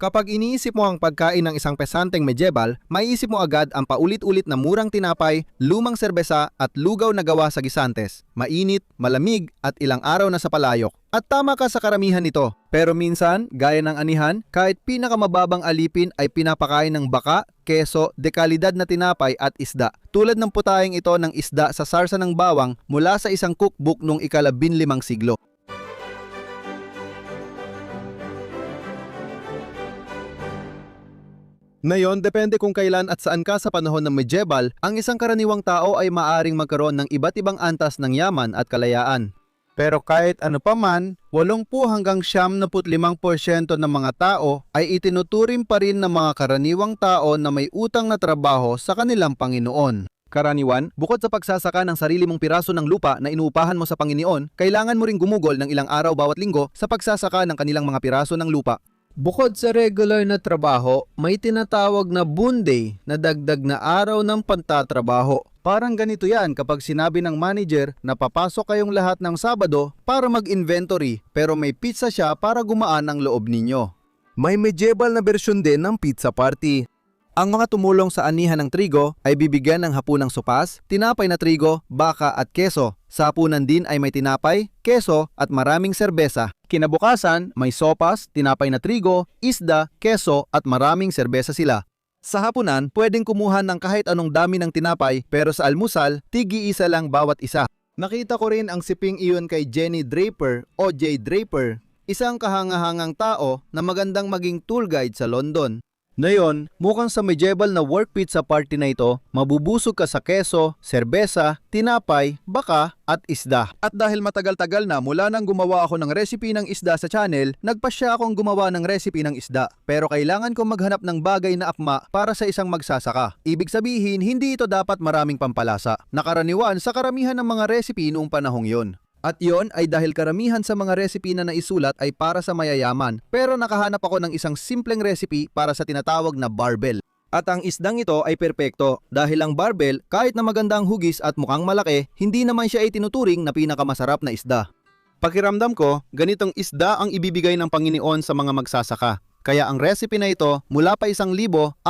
Kapag iniisip mo ang pagkain ng isang pesanteng medieval, maiisip mo agad ang paulit-ulit na murang tinapay, lumang serbesa at lugaw na gawa sa gisantes. Mainit, malamig at ilang araw na sa palayok. At tama ka sa karamihan nito. Pero minsan, gaya ng anihan, kahit pinakamababang alipin ay pinapakain ng baka, keso, dekalidad na tinapay at isda. Tulad ng putahing ito ng isda sa sarsa ng bawang mula sa isang cookbook noong ika-15 siglo. Ngayon, depende kung kailan at saan ka sa panahon ng medieval, ang isang karaniwang tao ay maaring magkaroon ng iba't ibang antas ng yaman at kalayaan. Pero kahit ano pa man, 80 hanggang 75% ng mga tao ay itinuturing pa rin ng mga karaniwang tao na may utang na trabaho sa kanilang Panginoon. Karaniwan, bukod sa pagsasaka ng sarili mong piraso ng lupa na inuupahan mo sa Panginoon, kailangan mo ring gumugol ng ilang araw bawat linggo sa pagsasaka ng kanilang mga piraso ng lupa. Bukod sa regular na trabaho, may tinatawag na boon-day na dagdag na araw ng pantatrabaho. Parang ganito yan kapag sinabi ng manager na papasok kayong lahat ng Sabado para mag-inventory pero may pizza siya para gumaan ang loob ninyo. May medieval na bersyon din ng pizza party. Ang mga tumulong sa anihan ng trigo ay bibigyan ng hapunang sopas, tinapay na trigo, baka at keso. Sa hapunan din ay may tinapay, keso at maraming serbesa. Kinabukasan, may sopas, tinapay na trigo, isda, keso at maraming serbesa sila. Sa hapunan, pwedeng kumuha ng kahit anong dami ng tinapay pero sa almusal, tig-iisa lang bawat isa. Nakita ko rin ang siping iyon kay Jenny Draper o J. Draper, isang kahangahangang tao na magandang maging tour guide sa London. Ngayon, mukhang sa medieval na work pizza party na ito, mabubusog ka sa keso, serbesa, tinapay, baka at isda. At dahil matagal-tagal na mula nang gumawa ako ng recipe ng isda sa channel, nagpasya akong gumawa ng recipe ng isda. Pero kailangan kong maghanap ng bagay na akma para sa isang magsasaka. Ibig sabihin, hindi ito dapat maraming pampalasa. Nakaraniwan sa karamihan ng mga recipe noong panahong yon. At yon ay dahil karamihan sa mga recipe na naisulat ay para sa mayayaman. Pero nakahanap ako ng isang simpleng recipe para sa tinatawag na barbell. At ang isdang ito ay perpekto dahil ang barbell, kahit na magandang hugis at mukhang malaki, hindi naman siya ay tinuturing na pinakamasarap na isda. Pakiramdam ko, ganitong isda ang ibibigay ng Panginoon sa mga magsasaka. Kaya ang recipe na ito mula pa 1,450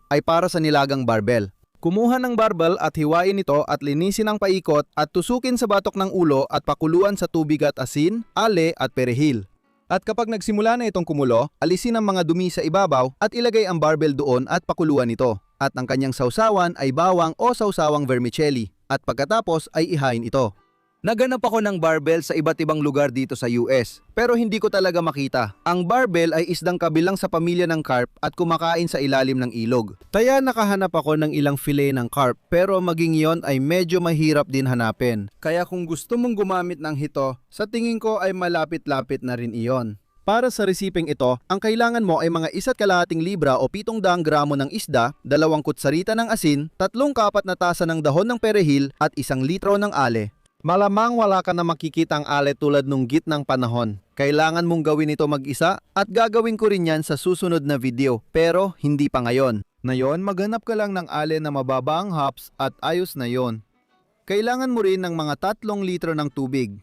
ay para sa nilagang barbell. Kumuha ng barbell at hiwain ito at linisin ang paikot at tusukin sa batok ng ulo at pakuluan sa tubig at asin, ale at perehil. At kapag nagsimula na itong kumulo, alisin ang mga dumi sa ibabaw at ilagay ang barbell doon at pakuluan ito. At ang kanyang sausawan ay bawang o sausawang vermicelli at pagkatapos ay ihain ito. Naganap ako ng barbell sa iba't ibang lugar dito sa US, pero hindi ko talaga makita. Ang barbell ay isdang kabilang sa pamilya ng carp at kumakain sa ilalim ng ilog. Kaya nakahanap ako ng ilang fillet ng carp, pero maging yon ay medyo mahirap din hanapin. Kaya kung gusto mong gumamit ng hito, sa tingin ko ay malapit-lapit na rin iyon. Para sa resipeng ito, ang kailangan mo ay mga 1 kalahating libra o 700 gramo ng isda, 2 kutsarita ng asin, 3 kapat na tasa ng dahon ng perehil at 1 litro ng ale. Malamang wala ka na makikitang ale tulad nung gitnang panahon. Kailangan mong gawin ito mag-isa at gagawin ko rin yan sa susunod na video pero hindi pa ngayon. Ngayon, maghanap ka lang ng ale na mababa ang hops at ayos na yon. Kailangan mo rin ng mga 3 litro ng tubig.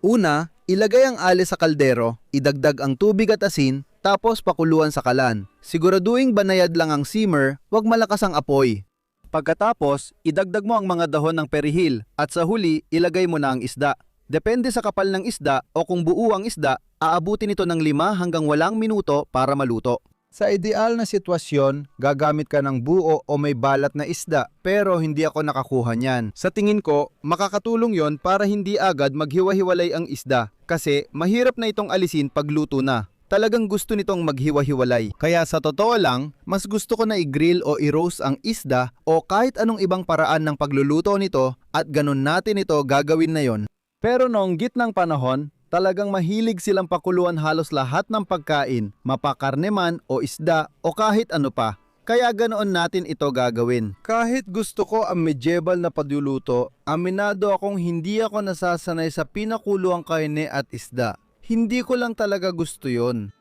Una, ilagay ang ale sa kaldero, idagdag ang tubig at asin, tapos pakuluan sa kalan. Siguraduhin banayad lang ang simmer, wag malakas ang apoy. Pagkatapos, idagdag mo ang mga dahon ng perihil at sa huli, ilagay mo na ang isda. Depende sa kapal ng isda o kung buo ang isda, aabutin ito ng 5 hanggang 8 minuto para maluto. Sa ideal na sitwasyon, gagamit ka ng buo o may balat na isda pero hindi ako nakakuha niyan. Sa tingin ko, makakatulong yon para hindi agad maghiwa-hiwalay ang isda kasi mahirap na itong alisin pag luto na. Talagang gusto nitong maghiwa-hiwalay. Kaya sa totoo lang, mas gusto ko na i-grill o i-roast ang isda o kahit anong ibang paraan ng pagluluto nito at ganun natin ito gagawin na yon. Pero noong gitnang panahon, talagang mahilig silang pakuluan halos lahat ng pagkain, mapakarne man o isda o kahit ano pa. Kaya ganoon natin ito gagawin. Kahit gusto ko ang medieval na pagluluto, aminado akong hindi ako nasasanay sa pinakuluang karne at isda. Hindi ko lang talaga gusto yon.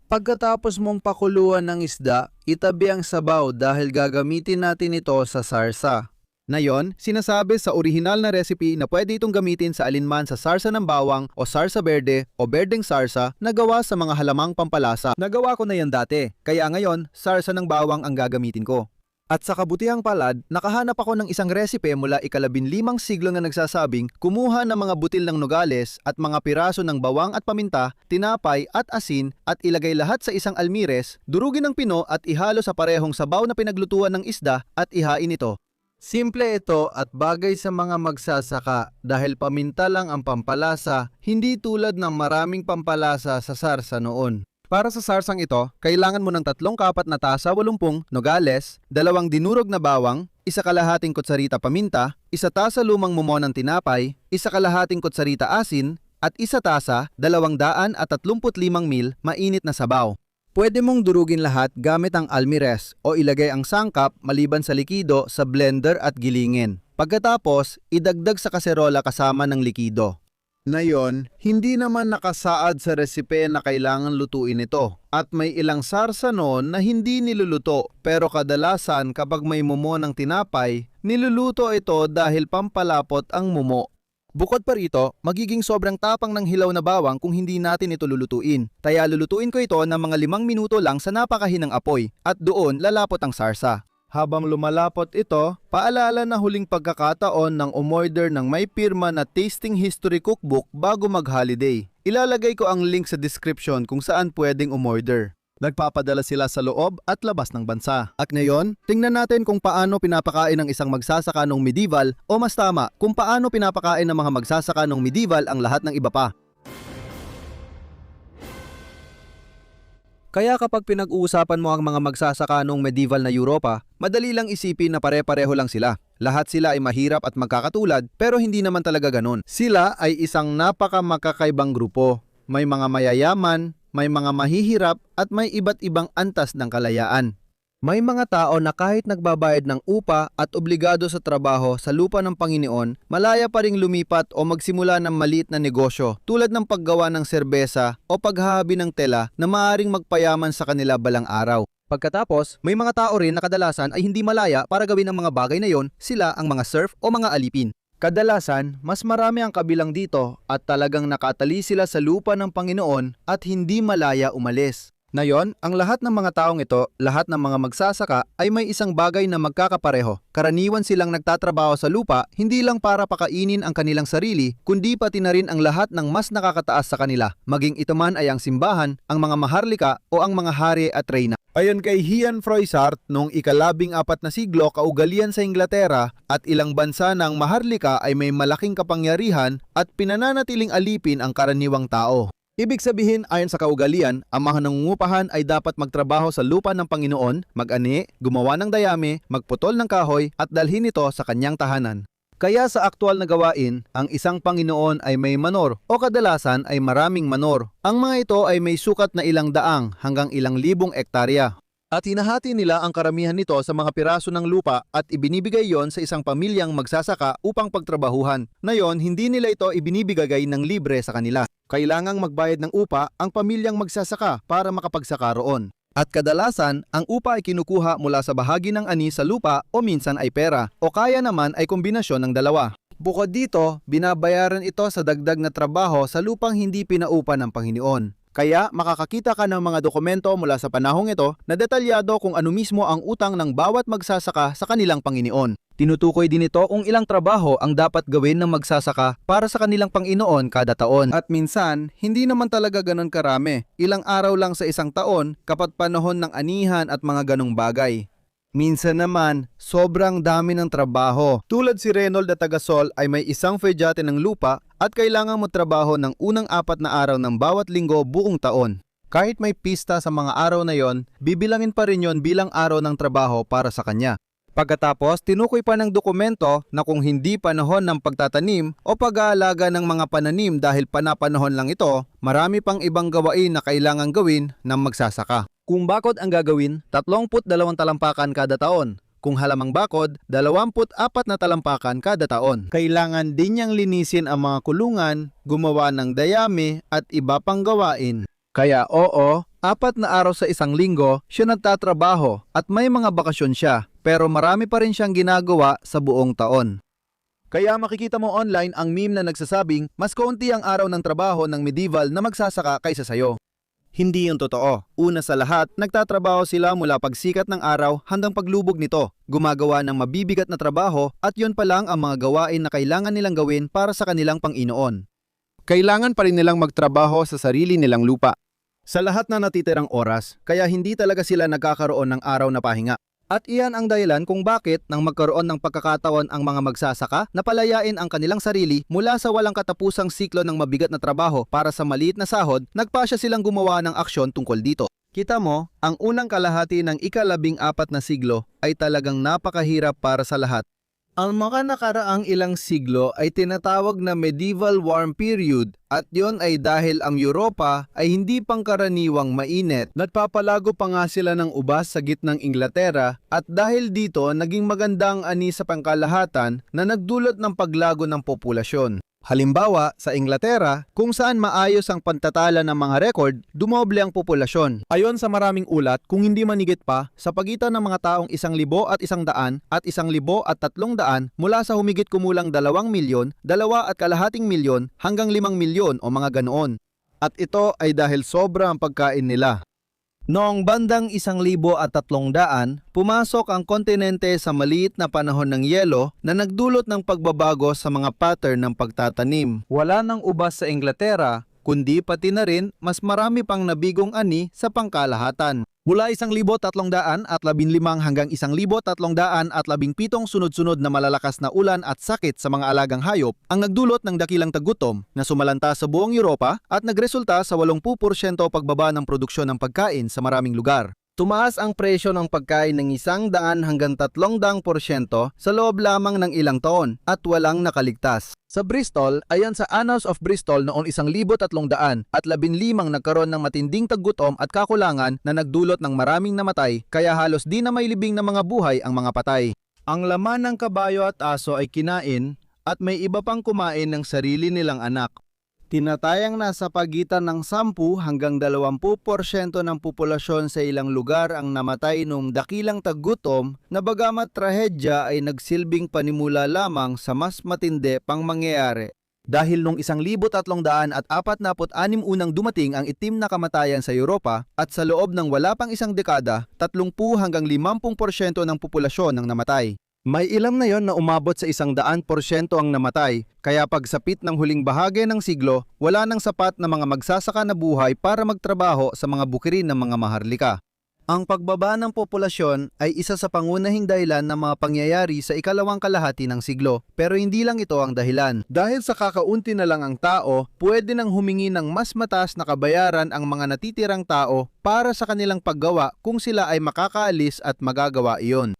Pagkatapos mong pakuluan ng isda, itabi ang sabaw dahil gagamitin natin ito sa sarsa. Na yon, sinasabi sa orihinal na recipe na pwede itong gamitin sa alinman sa sarsa ng bawang o sarsa berde o berdeng sarsa na gawa sa mga halamang pampalasa. Nagawa ko na yan dati, kaya ngayon sarsa ng bawang ang gagamitin ko. At sa kabutihang palad, nakahanap ako ng isang resipe mula ika-15 siglo na nagsasabing kumuha ng mga butil ng nogales at mga piraso ng bawang at paminta, tinapay at asin at ilagay lahat sa isang almires, durugin ng pino at ihalo sa parehong sabaw na pinaglutuan ng isda at ihain ito. Simple ito at bagay sa mga magsasaka dahil paminta lang ang pampalasa, hindi tulad ng maraming pampalasa sa sarsa noon. Para sa sarsang ito, kailangan mo ng 3 kapat na tasa 80 nogales, 2 dinurog na bawang, 1 kalahating kutsarita paminta, 1 tasa lumang mumo ng tinapay, 1 kalahating kutsarita asin, at 1 tasa 235 ml mainit na sabaw. Pwede mong durugin lahat gamit ang almires o ilagay ang sangkap maliban sa likido sa blender at gilingin. Pagkatapos, idagdag sa kaserola kasama ng likido. Na yon, hindi naman nakasaad sa resipe na kailangan lutuin ito. At may ilang sarsa noon na hindi niluluto, pero kadalasan kapag may mumo ng tinapay, niluluto ito dahil pampalapot ang mumo. Bukod pa rito, magiging sobrang tapang ng hilaw na bawang kung hindi natin ito lulutuin. Kaya lulutuin ko ito ng mga 5 minuto lang sa napakahinang apoy at doon lalapot ang sarsa. Habang lumalapot ito, paalala na huling pagkakataon ng umorder ng may pirma na Tasting History Cookbook bago mag-holiday. Ilalagay ko ang link sa description kung saan pwedeng umorder. Nagpapadala sila sa loob at labas ng bansa. At ngayon, tingnan natin kung paano pinapakain ng isang magsasaka nung medieval o mas tama, kung paano pinapakain ng mga magsasaka nung medieval ang lahat ng iba pa. Kaya kapag pinag-uusapan mo ang mga magsasaka nung medieval na Europa, madali lang isipin na pare-pareho lang sila. Lahat sila ay mahirap at magkakatulad pero hindi naman talaga ganon. Sila ay isang napaka-makakaibang grupo. May mga mayayaman, may mga mahihirap at may iba't ibang antas ng kalayaan. May mga tao na kahit nagbabayad ng upa at obligado sa trabaho sa lupa ng Panginoon, malaya pa ring lumipat o magsimula ng maliit na negosyo tulad ng paggawa ng serbesa o paghahabi ng tela na maaaring magpayaman sa kanila balang araw. Pagkatapos, may mga tao rin na kadalasan ay hindi malaya para gawin ang mga bagay na yon, sila ang mga serf o mga alipin. Kadalasan, mas marami ang kabilang dito at talagang nakatali sila sa lupa ng Panginoon at hindi malaya umalis. Ngayon, ang lahat ng mga taong ito, lahat ng mga magsasaka ay may isang bagay na magkakapareho. Karaniwan silang nagtatrabaho sa lupa hindi lang para pakainin ang kanilang sarili, kundi pati na rin ang lahat ng mas nakakataas sa kanila, maging ito man ay ang simbahan, ang mga maharlika o ang mga hari at reyna. Ayon kay Ian Froissart, noong ika-14 na siglo kaugalian sa Inglaterra at ilang bansa ng maharlika ay may malaking kapangyarihan at pinananatiling alipin ang karaniwang tao. Ibig sabihin, ayon sa kaugalian, ang mga nangungupahan ay dapat magtrabaho sa lupa ng Panginoon, mag-ani, gumawa ng dayami, magputol ng kahoy at dalhin ito sa kanyang tahanan. Kaya sa aktual na gawain, ang isang Panginoon ay may manor o kadalasan ay maraming manor. Ang mga ito ay may sukat na ilang daang hanggang ilang libong ektarya. At hinahati nila ang karamihan nito sa mga piraso ng lupa at ibinibigay yon sa isang pamilyang magsasaka upang pagtrabahuhan. Ngayon, hindi nila ito ibinibigay ng libre sa kanila. Kailangang magbayad ng upa ang pamilyang magsasaka para makapagsaka roon. At kadalasan, ang upa ay kinukuha mula sa bahagi ng ani sa lupa o minsan ay pera, o kaya naman ay kombinasyon ng dalawa. Bukod dito, binabayaran ito sa dagdag na trabaho sa lupang hindi pinaupa ng Panginoon. Kaya makakakita ka ng mga dokumento mula sa panahong ito na detalyado kung ano mismo ang utang ng bawat magsasaka sa kanilang Panginoon. Tinutukoy din ito kung ilang trabaho ang dapat gawin ng magsasaka para sa kanilang Panginoon kada taon. At minsan, hindi naman talaga ganon karami. Ilang araw lang sa isang taon kapag panahon ng anihan at mga ganong bagay. Minsan naman, sobrang dami ng trabaho. Tulad si Reynold na taga-Sol ay may isang fedyate ng lupa at kailangan mo trabaho ng unang 4 na araw ng bawat linggo buong taon. Kahit may pista sa mga araw na yon, bibilangin pa rin yon bilang araw ng trabaho para sa kanya. Pagkatapos, tinukoy pa ng dokumento na kung hindi panahon ng pagtatanim o pag-aalaga ng mga pananim dahil panapanahon lang ito, marami pang ibang gawain na kailangang gawin ng magsasaka. Kung bakod ang gagawin, 32 talampakan kada taon. Kung halamang bakod, 24 na talampakan kada taon. Kailangan din niyang linisin ang mga kulungan, gumawa ng dayami at iba pang gawain. Kaya oo, 4 na araw sa isang linggo siya nagtatrabaho at may mga bakasyon siya. pero marami pa rin siyang ginagawa sa buong taon. Kaya makikita mo online ang meme na nagsasabing mas kaunti ang araw ng trabaho ng medieval na magsasaka kaysa sayo. Hindi yung totoo. Una sa lahat, nagtatrabaho sila mula pagsikat ng araw hanggang paglubog nito. Gumagawa ng mabibigat na trabaho at yon pa lang ang mga gawain na kailangan nilang gawin para sa kanilang Panginoon. Kailangan pa rin nilang magtrabaho sa sarili nilang lupa. Sa lahat na natitirang oras, kaya hindi talaga sila nagkakaroon ng araw na pahinga. At iyan ang dahilan kung bakit nang magkaroon ng pagkakataon ang mga magsasaka na palayain ang kanilang sarili mula sa walang katapusang siklo ng mabigat na trabaho para sa maliit na sahod, nagpasya silang gumawa ng aksyon tungkol dito. Kita mo, ang unang kalahati ng ika-14 na siglo ay talagang napakahirap para sa lahat. Ang mga nakaraang ilang siglo ay tinatawag na medieval warm period at yon ay dahil ang Europa ay hindi pangkaraniwang mainit. Nagpapalago pa nga sila ng ubas sa gitnang Inglaterra at dahil dito naging maganda ang ani sa pangkalahatan na nagdulot ng paglago ng populasyon. Halimbawa, sa Inglaterra, kung saan maayos ang pantatala ng mga rekord, dumoble ang populasyon. Ayon sa maraming ulat, kung hindi manigit pa, sa pagitan ng mga taong 1,100 at 1,300 mula sa humigit kumulang 2 milyon, 2.5 milyon hanggang 5 milyon o mga ganoon. At ito ay dahil sobra ang pagkain nila. Noong bandang 1,300, pumasok ang kontinente sa maliit na panahon ng yelo na nagdulot ng pagbabago sa mga pattern ng pagtatanim. Wala nang ubas sa Inglaterra, kundi pati na rin mas marami pang nabigong ani sa pangkalahatan. Mula 1,315 hanggang 1,317 sunod-sunod na malalakas na ulan at sakit sa mga alagang hayop ang nagdulot ng dakilang tagutom na sumalanta sa buong Europa at nagresulta sa 80% pagbaba ng produksyon ng pagkain sa maraming lugar. Tumaas ang presyo ng pagkain ng 100 hanggang 300% sa loob lamang ng ilang taon at walang nakaligtas. Sa Bristol, ayon sa Annals of Bristol noong 1,315 nagkaroon ng matinding taggutom at kakulangan na nagdulot ng maraming namatay kaya halos di na may libing na mga buhay ang mga patay. Ang laman ng kabayo at aso ay kinain at may iba pang kumain ng sarili nilang anak. Tinatayang nasa pagitan ng 10 hanggang 20% ng populasyon sa ilang lugar ang namatay noong dakilang taggutom na bagamat trahedya ay nagsilbing panimula lamang sa mas matindi pang mangyayari. Dahil noong 1,346 unang dumating ang itim na kamatayan sa Europa at sa loob ng wala pang isang dekada, 30 hanggang 50% ng populasyon ang namatay. May ilam na yon na umabot sa 100% ang namatay, kaya pagsapit ng huling bahagi ng siglo, wala nang sapat na mga magsasaka na buhay para magtrabaho sa mga bukirin ng mga maharlika. Ang pagbaba ng populasyon ay isa sa pangunahing dahilan ng mga pangyayari sa ikalawang kalahati ng siglo, pero hindi lang ito ang dahilan. Dahil sa kakaunti na lang ang tao, pwede nang humingi ng mas mataas na kabayaran ang mga natitirang tao para sa kanilang paggawa kung sila ay makakaalis at magagawa iyon.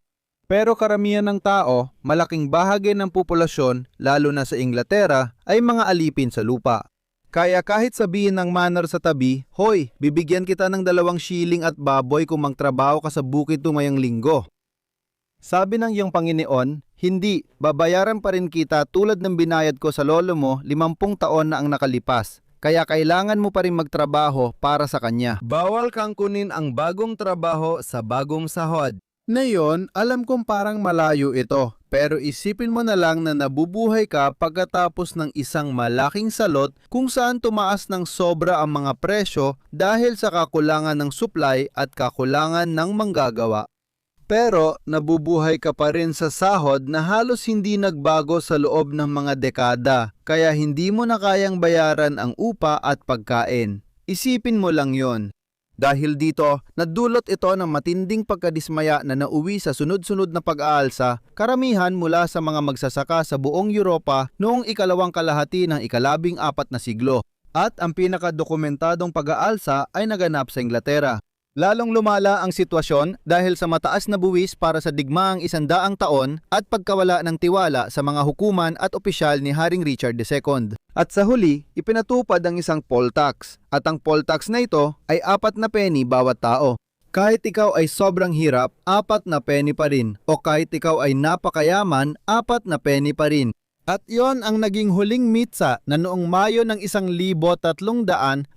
Pero karamihan ng tao, malaking bahagi ng populasyon, lalo na sa Inglaterra, ay mga alipin sa lupa. Kaya kahit sabihin ng manor sa tabi, "Hoy, bibigyan kita ng 2 shilling at baboy kung magtrabaho ka sa bukid ngayong linggo." Sabi ng iyong Panginoon, "Hindi, babayaran pa rin kita tulad ng binayad ko sa lolo mo 50 taon na ang nakalipas. Kaya kailangan mo pa rin magtrabaho para sa kanya." Bawal kang kunin ang bagong trabaho sa bagong sahod. Ngayon, alam kong parang malayo ito, pero isipin mo na lang na nabubuhay ka pagkatapos ng isang malaking salot kung saan tumaas ng sobra ang mga presyo dahil sa kakulangan ng supply at kakulangan ng manggagawa. Pero nabubuhay ka pa rin sa sahod na halos hindi nagbago sa loob ng mga dekada, kaya hindi mo na kayang bayaran ang upa at pagkain. Isipin mo lang yon. Dahil dito, nadulot ito ng matinding pagkadismaya na nauwi sa sunod-sunod na pag-aalsa, karamihan mula sa mga magsasaka sa buong Europa noong ikalawang kalahati ng ika-14 na siglo. At ang pinakadokumentadong pag-aalsa ay naganap sa Inglaterra. Lalong lumala ang sitwasyon dahil sa mataas na buwis para sa digmaang 100 taon at pagkawala ng tiwala sa mga hukuman at opisyal ni Haring Richard II. At sa huli, ipinatupad ang isang poll tax. At ang poll tax na ito ay 4 na penny bawat tao. Kahit ikaw ay sobrang hirap, 4 na penny pa rin. O kahit ikaw ay napakayaman, 4 na penny pa rin. At yon ang naging huling mitsa na noong Mayo ng 1381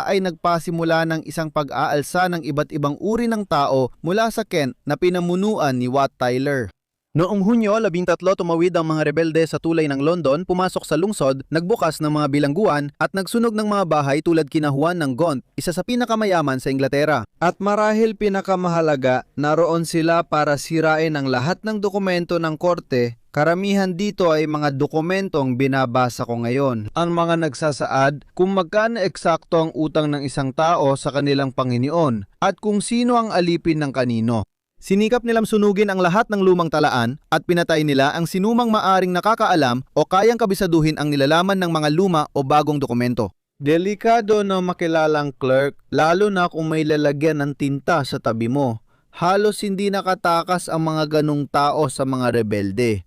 ay nagpasimula ng isang pag-aalsa ng iba't ibang uri ng tao mula sa Kent na pinamunuan ni Wat Tyler. Noong Hunyo 13 tumawid ang mga rebelde sa tulay ng London, pumasok sa lungsod, nagbukas ng mga bilangguan at nagsunog ng mga bahay tulad kinahuan ng Gaunt, isa sa pinakamayaman sa Inglaterra. At marahil pinakamahalaga, naroon sila para sirain ang lahat ng dokumento ng korte. Karamihan dito ay mga dokumentong binabasa ko ngayon. Ang mga nagsasaad kung magkano eksakto ang utang ng isang tao sa kanilang Panginoon at kung sino ang alipin ng kanino. Sinikap nilang sunugin ang lahat ng lumang talaan at pinatay nila ang sinumang maaring nakakaalam o kayang kabisaduhin ang nilalaman ng mga luma o bagong dokumento. Delikado na makilalang clerk, lalo na kung may lalagyan ng tinta sa tabi mo. Halos hindi nakatakas ang mga ganong tao sa mga rebelde.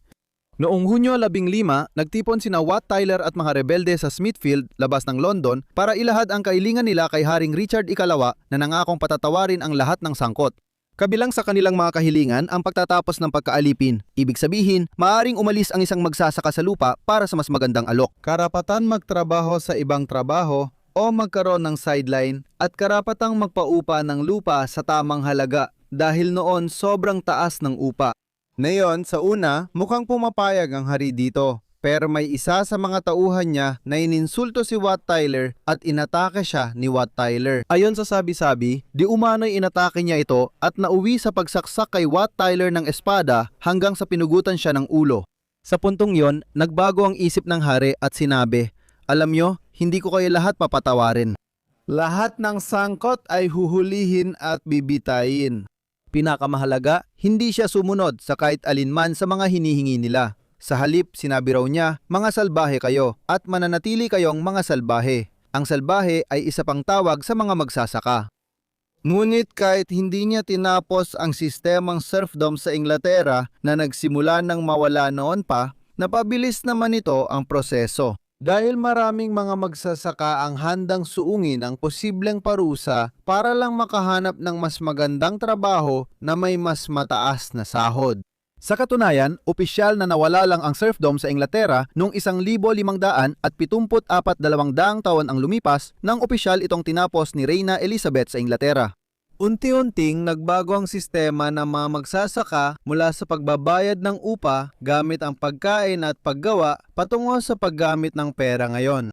Noong Hunyo 15, nagtipon sina Wat Tyler at mga rebelde sa Smithfield, labas ng London, para ilahad ang kailingan nila kay Haring Richard Ikalawa na nangakong patatawarin ang lahat ng sangkot. Kabilang sa kanilang mga kahilingan ang pagtatapos ng pagkaalipin. Ibig sabihin, maaring umalis ang isang magsasaka sa lupa para sa mas magandang alok. Karapatan magtrabaho sa ibang trabaho o magkaroon ng sideline at karapatang magpaupa ng lupa sa tamang halaga dahil noon sobrang taas ng upa. Ngayon, sa una, mukhang pumapayag ang hari dito. Pero may isa sa mga tauhan niya na ininsulto si Wat Tyler at inatake siya ni Wat Tyler. Ayon sa sabi-sabi, di umano'y inatake niya ito at nauwi sa pagsaksak kay Wat Tyler ng espada hanggang sa pinugutan siya ng ulo. Sa puntong yon, nagbago ang isip ng hari at sinabi, "Alam nyo, hindi ko kayo lahat papatawarin. Lahat ng sangkot ay huhulihin at bibitayin." Pinakamahalaga, hindi siya sumunod sa kahit alinman sa mga hinihingi nila. Sa halip, sinabi raw niya, "Mga salbahe kayo at mananatili kayong mga salbahe." Ang salbahe ay isa pang tawag sa mga magsasaka. Ngunit kahit hindi niya tinapos ang sistemang serfdom sa Inglaterra na nagsimula ng mawala noon pa, napabilis naman ito ang proseso. Dahil maraming mga magsasaka ang handang suungin ang posibleng parusa para lang makahanap ng mas magandang trabaho na may mas mataas na sahod. Sa katunayan, opisyal na nawala lang ang serfdom sa Inglaterra noong 1574 taon ang lumipas nang opisyal itong tinapos ni Reyna Elizabeth sa Inglaterra. Unti-unting nagbago ang sistema ng mga magsasaka mula sa pagbabayad ng upa gamit ang pagkain at paggawa patungo sa paggamit ng pera ngayon.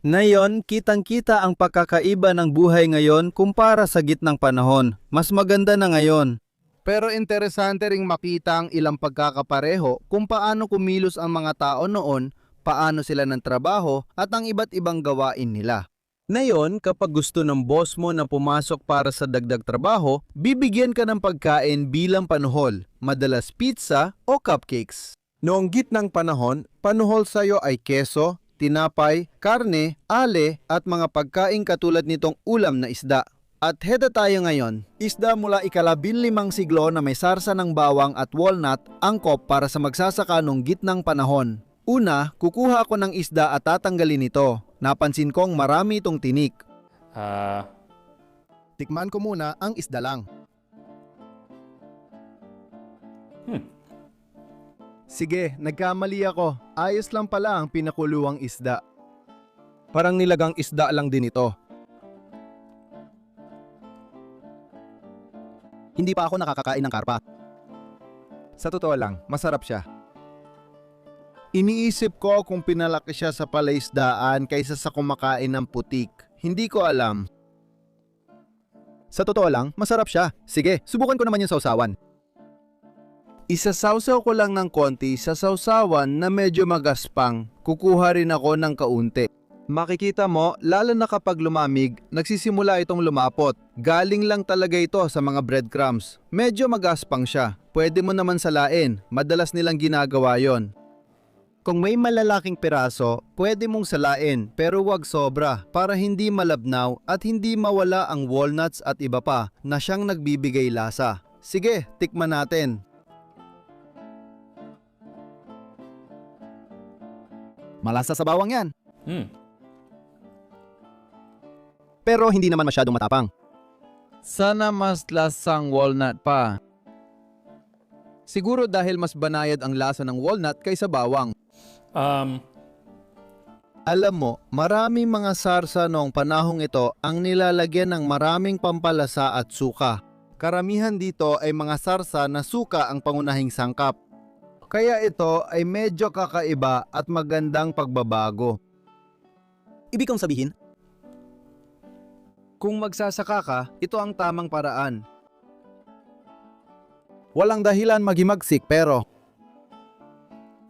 Ngayon, kitang-kita ang pagkakaiba ng buhay ngayon kumpara sa gitnang panahon. Mas maganda na ngayon. Pero interesante ring makita ang ilang pagkakapareho kung paano kumilos ang mga tao noon, paano sila ng trabaho at ang iba't ibang gawain nila. Ngayon, kapag gusto ng boss mo na pumasok para sa dagdag trabaho, bibigyan ka ng pagkain bilang panuhol, madalas pizza o cupcakes. Noong gitnang panahon, panuhol sa'yo ay keso, tinapay, karne, ale at mga pagkain katulad nitong ulam na isda. At heda tayo ngayon, isda mula ika-15 siglo na may sarsa ng bawang at walnut, angkop para sa magsasaka nung gitnang panahon. Una, kukuha ako ng isda at tatanggalin ito. Napansin kong marami itong tinik. Tikman ko muna ang isda lang. Sige, nagkamali ako. Ayos lang pala ang pinakuluang isda. Parang nilagang isda lang din ito. Hindi pa ako nakakakain ng karpa. Sa totoo lang, masarap siya. Iniisip ko kung pinalaki siya sa palaisdaan kaysa sa kumakain ng putik. Hindi ko alam. Sa totoo lang, masarap siya. Sige, subukan ko naman yung sausawan. Isasawsaw ko lang ng konti sa sausawan na medyo magaspang. Kukuha rin ako ng kaunti. Makikita mo, lalo na kapag lumamig, nagsisimula itong lumapot. Galing lang talaga ito sa mga breadcrumbs. Medyo magaspang siya. Pwede mo naman salain. Madalas nilang ginagawa yon. Kung may malalaking piraso, pwede mong salain pero wag sobra para hindi malabnaw at hindi mawala ang walnuts at iba pa na siyang nagbibigay lasa. Sige, tikman natin. Malasa sa bawang yan. Pero hindi naman masyadong matapang. Sana mas lasang walnut pa. Siguro dahil mas banayad ang lasa ng walnut kaysa bawang. Alam mo, maraming mga sarsa noong panahong ito ang nilalagyan ng maraming pampalasa at suka. Karamihan dito ay mga sarsa na suka ang pangunahing sangkap. Kaya ito ay medyo kakaiba at magandang pagbabago. Ibig kong sabihin, Kung magsasaka ka, ito ang tamang paraan. Walang dahilan maghimagsik pero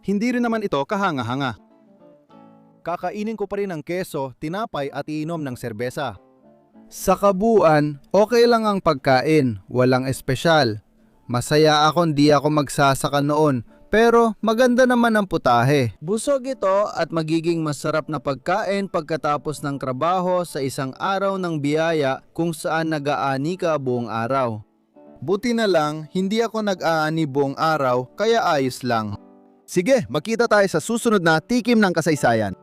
hindi rin naman ito kahanga-hanga. Kakainin ko pa rin ang keso, tinapay at iinom ng serbesa. Sa kabuuan, okay lang ang pagkain, walang espesyal. Masaya akong di ako magsasaka noon, pero maganda naman ang putahe. Busog ito at magiging masarap na pagkain pagkatapos ng trabaho sa isang araw ng biyaya kung saan nag-aani ka buong araw. Buti na lang, hindi ako nag-aani buong araw, kaya ayos lang. Sige, makita tayo sa susunod na Tikim ng Kasaysayan.